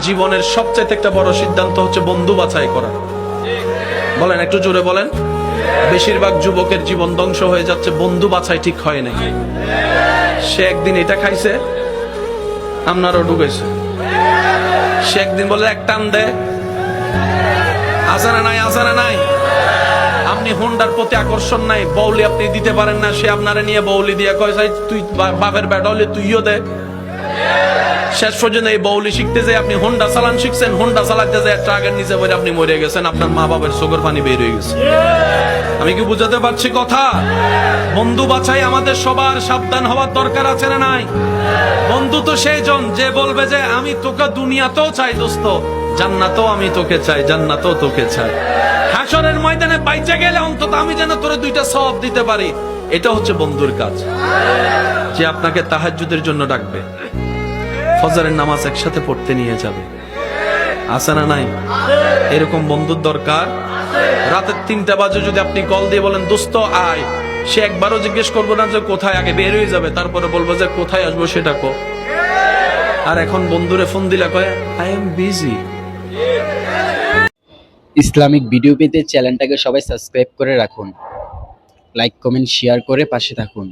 জীবনের সবচেয়ে একটা বড় সিদ্ধান্ত হচ্ছে বন্ধু বাছাই করা। বলেন, একটু জোরে বলেন। বেশিরভাগ যুবকের জীবন ধ্বংস হয়ে যাচ্ছে বন্ধু বাছাই ঠিক হয় নাই। সে একদিন এটা খাইছে, আপনারও ঢুকেছে। সে একদিন বলে এক টান দে, আসানা নাই, আসানা নাই। আপনি হুন্ডার প্রতি আকর্ষণ নাই, বউলি আপনি দিতে পারেন না, সে আপনারে নিয়ে বউলি দিয়ে কয় তুই বাপের বেটা হলে তুইও দে। শেষ পর্যন্ত এই বউলি শিখতে যে আপনি হোন্ডা চালান শিখছেন, হোন্ডা চালাতে যে ট্রাকের নিচে পড়ে আপনি মরে গেছেন, আপনার মা বাবার চোখের পানি বের হয়ে গেছে। আমি কি বুঝাতে পারছি কথা? বন্ধু বাছাই আমাদের সবার সাবধান হওয়ার দরকার আছে না নাই? বন্ধু তো সেই জন যে বলবে যে আমি তোকে দুনিয়াতেও চাই দোস্ত, জান্নাতেও আমি তোকে চাই, জান্নাতেও তোকে চাই। হাসরের ময়দানে বাইচে গেলে অন্তত আমি যেন তোরে দুইটা সওয়াব দিতে পারি। এটা হচ্ছে বন্ধুর কাজ, যে আপনাকে তাহাজ্জুদের জন্য ডাকবে, ফজরের নামাজ একসাথে পড়তে নিয়ে যাবে। আছে না নাই? এরকম বন্ধুর দরকার। রাতের 3টা বাজে যদি আপনি কল দিয়ে বলেন দোস্ত আয়, সে একবারও জিজ্ঞেস করবো না যে কোথায়, আগে বের হয়ে যাবে, তারপরে বলবো যে কোথায় আসবো সেটা কো। আর এখন বন্ধুরে ফোন দিলে কয় I am busy. Islamic video পেতে চ্যানেলটাকে সবাই সাবস্ক্রাইব করে রাখুন, লাইক কমেন্ট শেয়ার করে পাশে থাকুন।